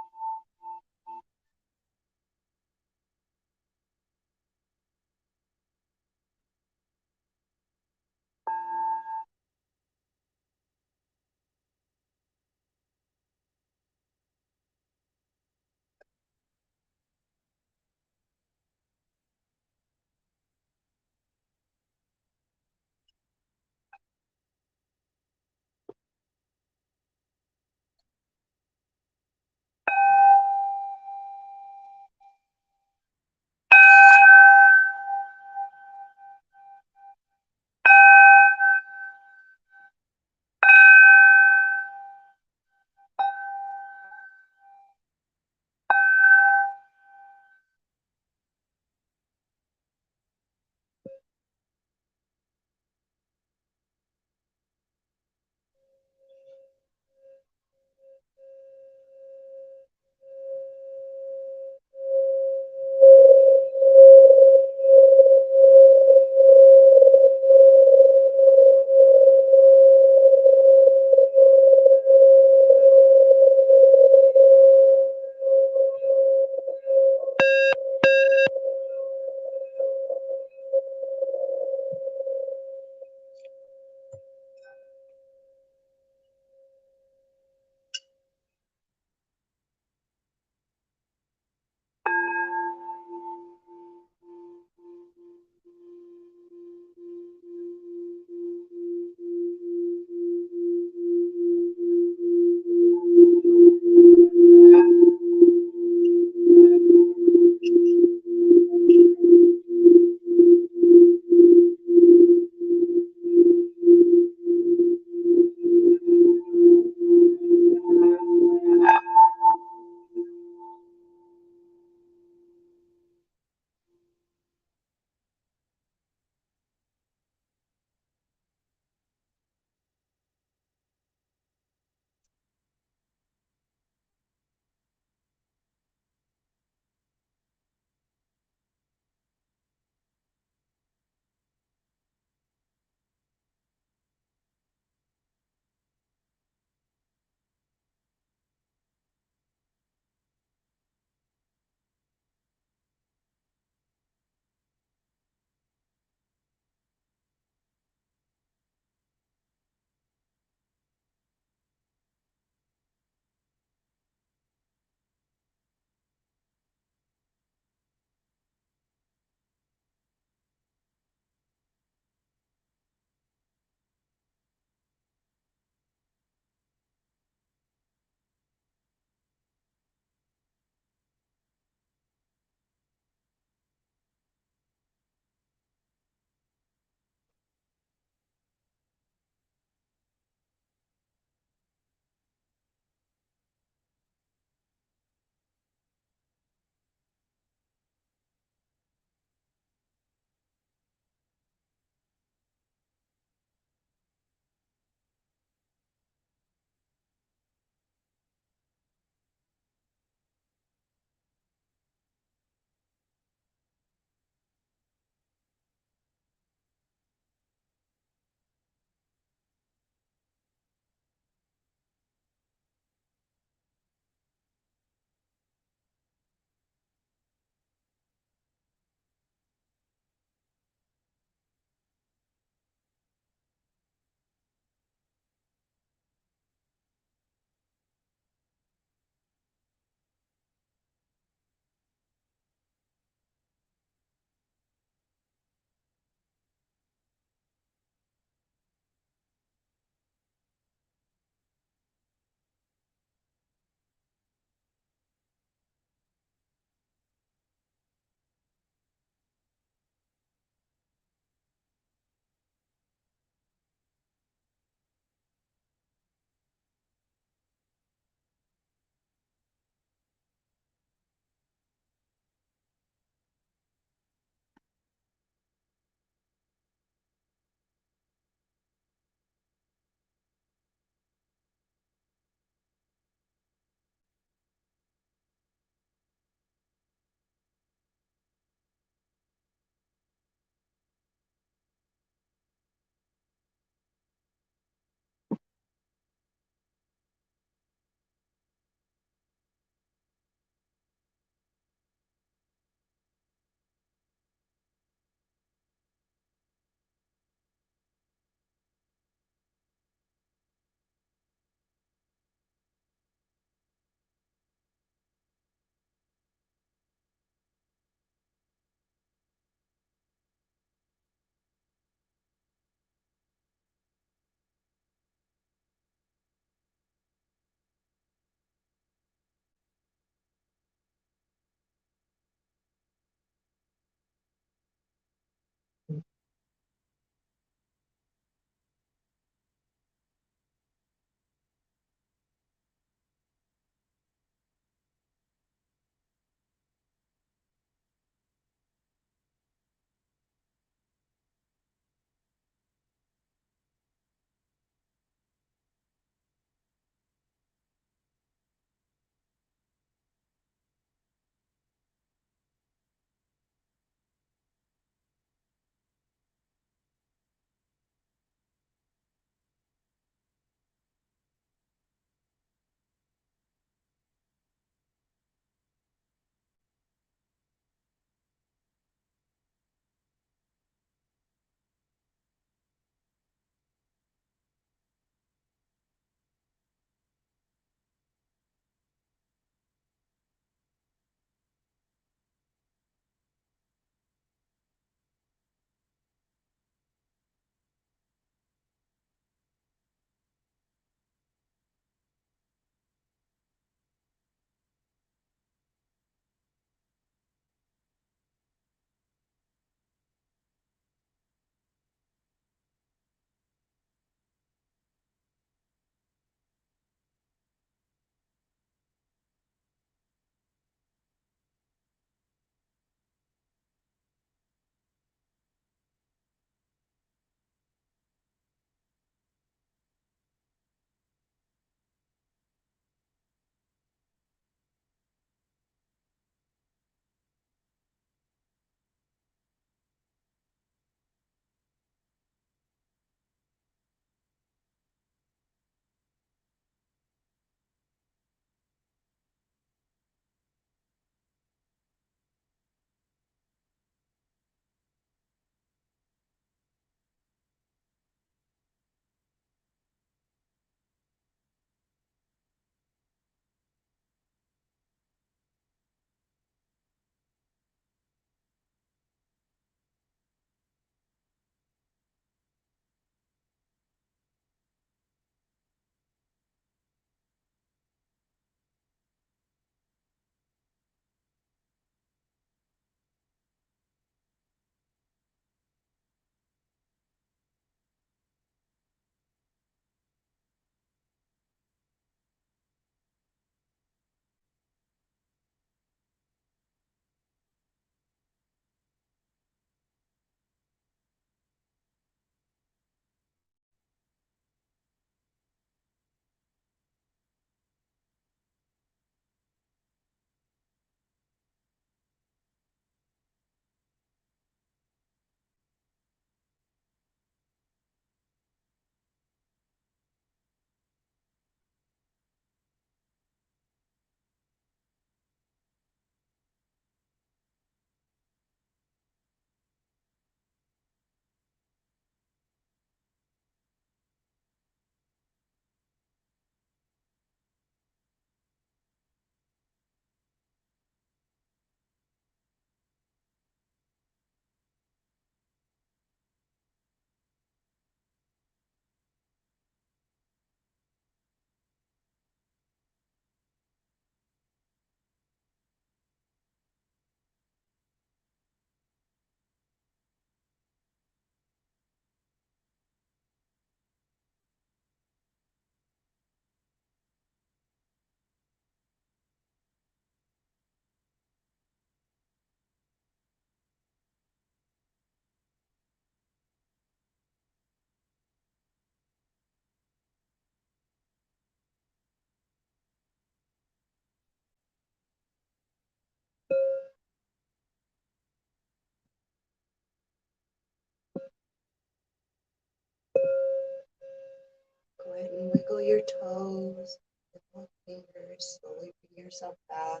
S2: your toes, with your fingers, slowly bring yourself back.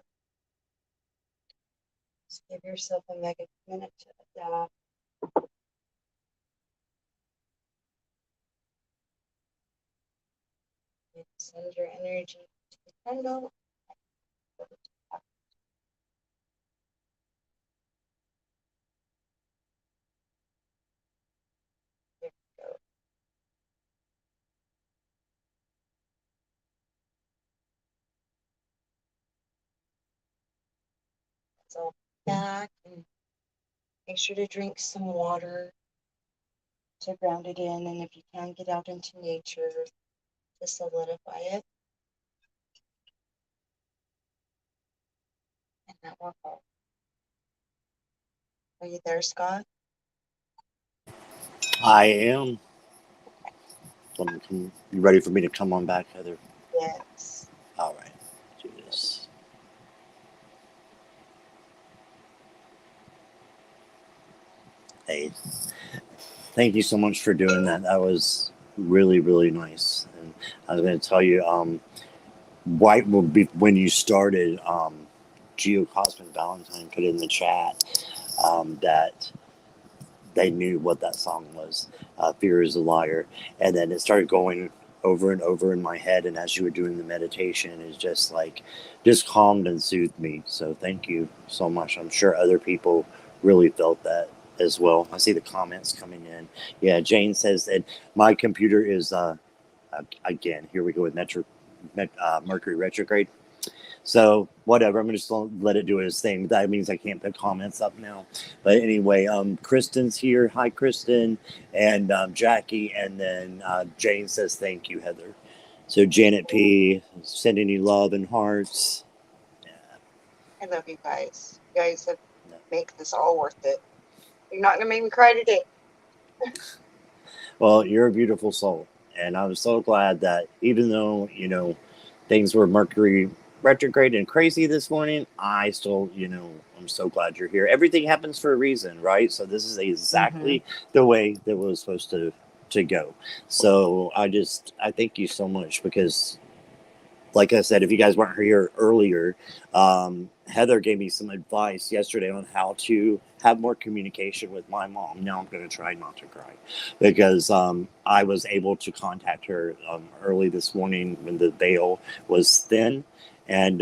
S2: Just give yourself a minute to adapt. And send your energy to the candle. There we go. So back and make sure to drink some water to ground it in, and if you can, get out into nature to solidify it. And that will help. Are you there, Scott?
S1: I am. You ready for me to come on back, Heather?
S2: Yes.
S1: All right. Do this. Hey, thank you so much for doing that. That was really, really nice. And I was going to tell you, right when you started, Geocosmic Valentine put in the chat that they knew what that song was. Fear is a Liar. And then it started going over and over in my head. And as you were doing the meditation, it's just calmed and soothed me. So thank you so much. I'm sure other people really felt that as well. I see the comments coming in. Yeah, Jane says that my computer is, again, here we go with Mercury retrograde. So whatever, I'm just gonna let it do its thing. That means I can't put comments up now. But anyway, Kristen's here. Hi, Kristen, and Jackie, and then Jane says thank you, Heather. So Janet P sending you love and hearts. Yeah.
S2: I love you guys. You guys have make this all worth it. You're not gonna make me cry today.
S1: Well, you're a beautiful soul, and I'm so glad that even though things were Mercury retrograde and crazy this morning, I still I'm so glad you're here. Everything happens for a reason, right? So this is exactly the way that it was supposed to go. So I thank you so much because, like I said, if you guys weren't here earlier, Heather gave me some advice yesterday on how to have more communication with my mom. Now I'm going to try not to cry because I was able to contact her early this morning when the veil was thin. And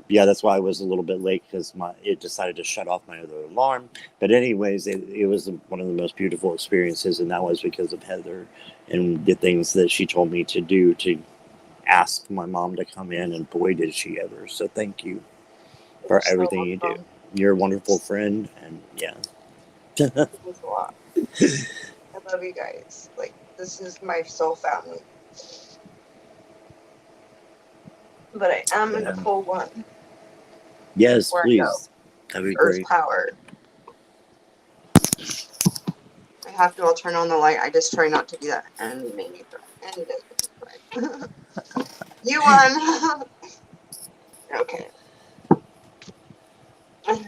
S1: that's why I was a little bit late because it decided to shut off my other alarm. But anyways, it was one of the most beautiful experiences, and that was because of Heather and the things that she told me to do to ask my mom to come in, and boy did she ever. So thank you for everything you do. You're a wonderful friend, and yeah.
S2: It was a lot. I love you guys. Like, this is my soul family. But I am in the full one.
S1: Yes, please. That'd be
S2: Earth
S1: great.
S2: power. I have to all turn on the light. I just try not to do that. And it made me cry. And it does make me cry. You won. Okay. Yeah,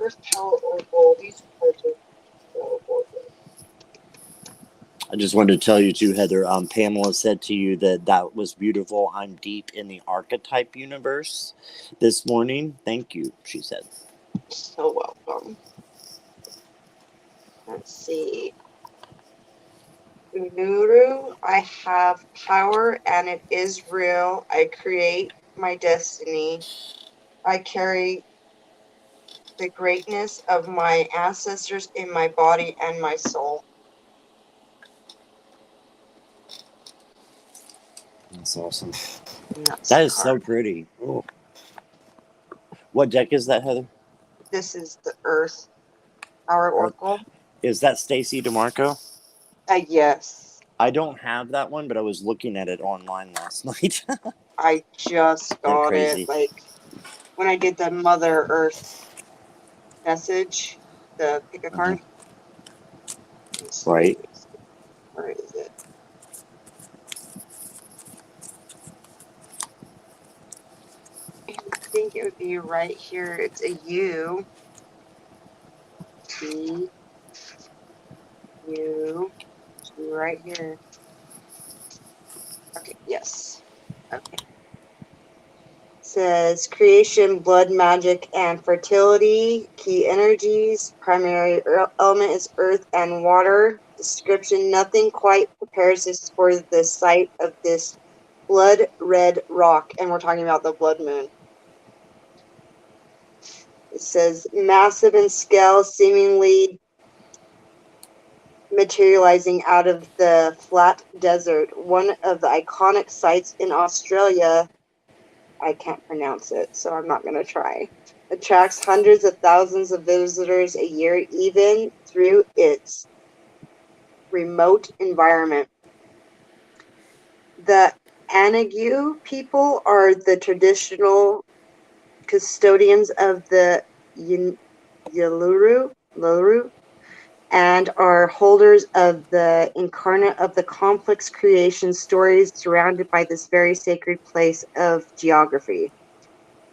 S2: Earth power Oracle. These cards are so gorgeous.
S1: I just wanted to tell you too, Heather. Pamela said to you that was beautiful. I'm deep in the archetype universe this morning. Thank you, she said.
S2: So welcome. Let's see. Nuru, I have power and it is real. I create my destiny. I carry the greatness of my ancestors in my body and my soul.
S1: That's awesome.
S2: That
S1: is so pretty. Oh. What deck is that, Heather?
S2: This is the Earth Power Oracle.
S1: Is that Stacy DeMarco?
S2: Yes.
S1: I don't have that one, but I was looking at it online last night.
S2: I just got it. Like, when I did the Mother Earth message, the pick a card.
S1: Right.
S2: Where is it? I think it would be right here. It's a U. T. U. G. right here. Okay, yes. Okay. Says creation, blood magic, and fertility. Key energies. Primary element is earth and water. Description: nothing quite prepares us for the sight of this blood red rock. And we're talking about the blood moon. It says massive in scale, seemingly materializing out of the flat desert. One of the iconic sites in Australia. I can't pronounce it, so I'm not going to try. Attracts hundreds of thousands of visitors a year, even through its remote environment. The Anagu people are the traditional custodians of the Uluru and are holders of the incarnate of the complex creation stories surrounded by this very sacred place of geography.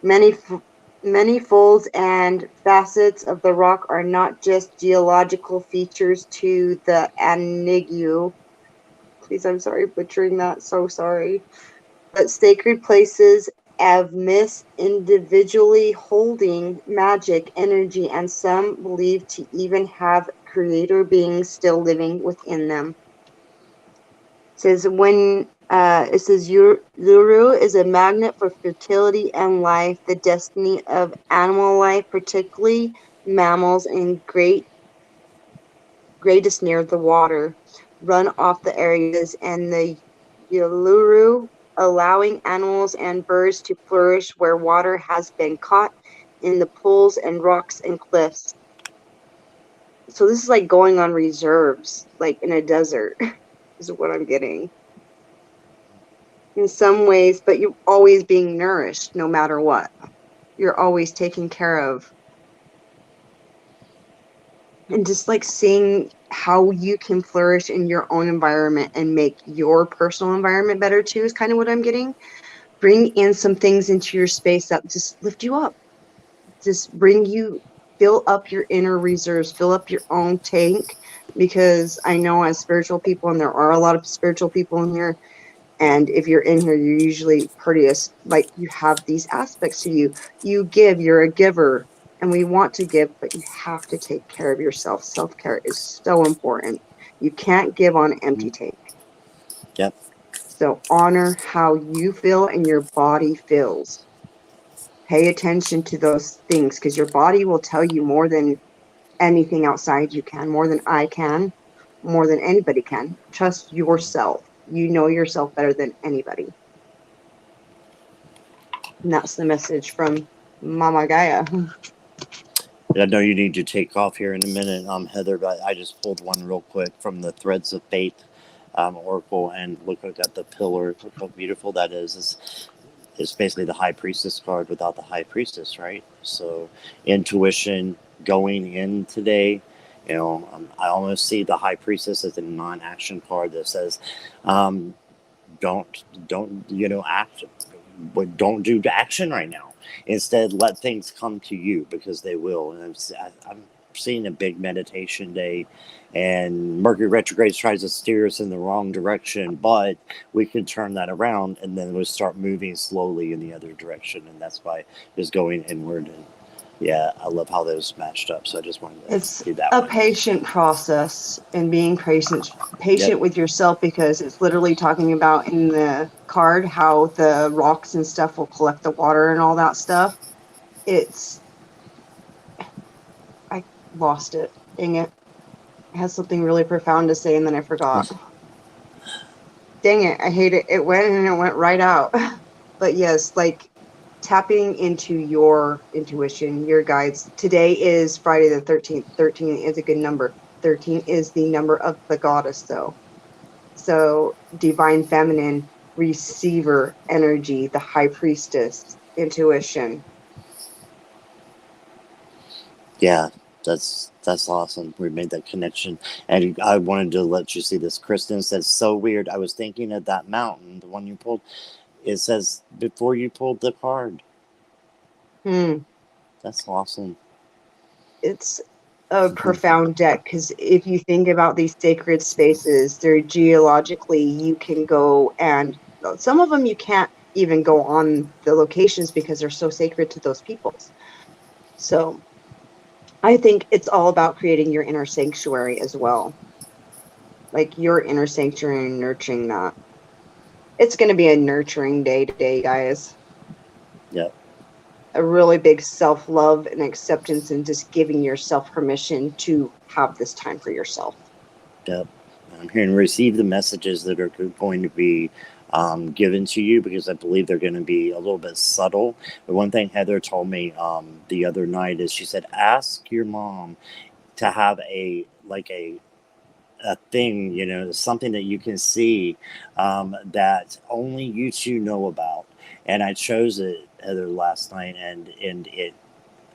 S2: Many folds and facets of the rock are not just geological features to the Anagu. Please, I'm sorry, butchering that. So sorry. But sacred places of myths individually holding magic, energy, and some believe to even have creator beings still living within them. It says Zuru is a magnet for fertility and life, the destiny of animal life, particularly mammals and greatest near the water, run off the areas, and the Uluru, allowing animals and birds to flourish where water has been caught in the pools and rocks and cliffs. So this is like going on reserves, like in a desert, is what I'm getting. In some ways, but you're always being nourished no matter what. You're always taken care of. And just like seeing how you can flourish in your own environment and make your personal environment better too is kind of what I'm getting. Bring in some things into your space that just lift you up. Just fill up your inner reserves, fill up your own tank. Because I know as spiritual people, and there are a lot of spiritual people in here, and if you're in here, you're usually prettiest, like you have these aspects to you. You give, you're a giver, and we want to give, but you have to take care of yourself. Self-care is so important. You can't give on an empty tank.
S1: Yep.
S2: So honor how you feel and your body feels. Pay attention to those things because your body will tell you more than anything outside you can, more than I can, more than anybody can. Trust yourself. You know yourself better than anybody. And that's the message from Mama Gaia.
S1: I know you need to take off here in a minute, Heather, but I just pulled one real quick from the Threads of Fate Oracle, and look at the pillar. Look how beautiful that is. It's basically the High Priestess card without the High Priestess, right? So intuition going in today. I almost see the High Priestess as a non-action card that says, don't act, but don't do action right now. Instead, let things come to you because they will. And I'm seeing a big meditation day, and Mercury retrograde tries to steer us in the wrong direction, but we can turn that around and then we'll start moving slowly in the other direction. And that's by just going inward. And yeah, I love how those matched up. So I just wanted to do that
S2: a
S1: one.
S2: patient process, and being patient
S1: Yep.
S2: with yourself, because it's literally talking about in the card how the rocks and stuff will collect the water and all that stuff. I lost it. Dang it. I had something really profound to say and then I forgot. Dang it. I hate it. It went right out. But yes, like tapping into your intuition, your guides. Today is Friday the 13th. 13 is a good number. 13 is the number of the goddess, though. So divine feminine, receiver energy, the high priestess, intuition.
S1: Yeah, that's awesome. We made that connection, and I wanted to let you see this. Kristen says, "So weird." I was thinking of that mountain, the one you pulled. It says before you pulled the card. That's awesome.
S2: It's a profound deck, because if you think about these sacred spaces, they're geologically, you can go, and some of them you can't even go on the locations because they're so sacred to those peoples. So I think it's all about creating your inner sanctuary as well. Like your inner sanctuary and nurturing that. It's going to be a nurturing day today, guys.
S1: Yep.
S2: A really big self-love and acceptance, and just giving yourself permission to have this time for yourself.
S1: Yep. I'm here to receive the messages that are going to be given to you, because I believe they're going to be a little bit subtle. But one thing Heather told me the other night is, she said, ask your mom to have a thing, something that you can see that only you two know about. And I chose it, Heather, last night, and it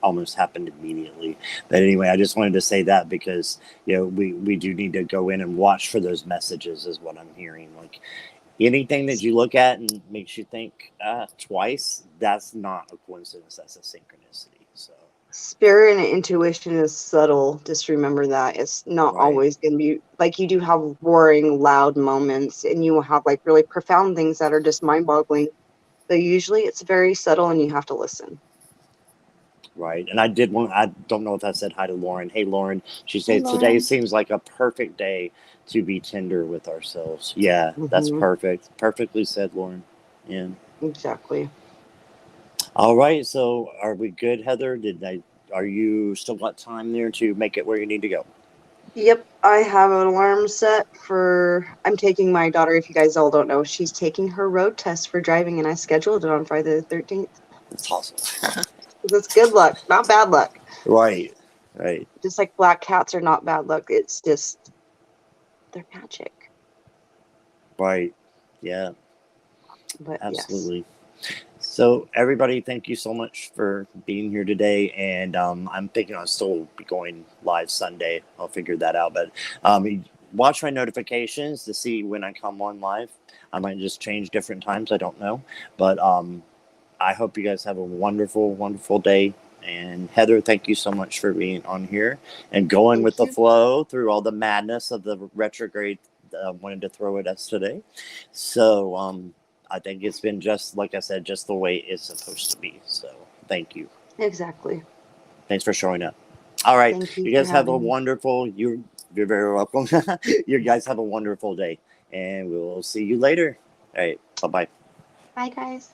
S1: almost happened immediately. But anyway, I just wanted to say that, because we do need to go in and watch for those messages, is what I'm hearing. Like, anything that you look at and makes you think twice, that's not a coincidence, that's a synchronicity. So
S2: Spirit and intuition is subtle. Just remember that it's not
S1: right.
S2: always going to be like, you do have roaring, loud moments, and you will have like really profound things that are just mind-boggling. But usually, it's very subtle, and you have to listen.
S1: Right. And I don't know if I said hi to Lauren. Hey, Lauren. She
S2: Hey,
S1: said, today
S2: Lauren.
S1: seems like a perfect day to be tender with ourselves. Yeah, that's
S2: Mm-hmm.
S1: perfect. Perfectly said, Lauren. Yeah.
S2: Exactly.
S1: All right. So are we good, Heather? Are you still got time there to make it where you need to go?
S2: Yep, I have an alarm set for. I'm taking my daughter. If you guys all don't know, she's taking her road test for driving, and I scheduled it on Friday the 13th.
S1: That's awesome.
S2: It's good luck, not bad luck.
S1: Right. Right.
S2: Just like black cats are not bad luck. It's just they're magic.
S1: Right. Yeah,
S2: But yes,
S1: absolutely. So, everybody, thank you so much for being here today. And I'm thinking I'll still be going live Sunday. I'll figure that out. But watch my notifications to see when I come on live. I might just change different times. I don't know. But I hope you guys have a wonderful, wonderful day. And Heather, thank you so much for being on here and going
S2: thank
S1: with the
S2: you.
S1: flow through all the madness of the retrograde wanted to throw at us today. So, I think it's been just, like I said, just the way it's supposed to be. So thank you.
S2: Exactly.
S1: Thanks for showing up. All right.
S2: Thank you
S1: You
S2: for
S1: guys have a
S2: having me.
S1: wonderful, you're very welcome. You guys have a wonderful day, and we'll see you later. All right. Bye-bye.
S2: Bye, guys.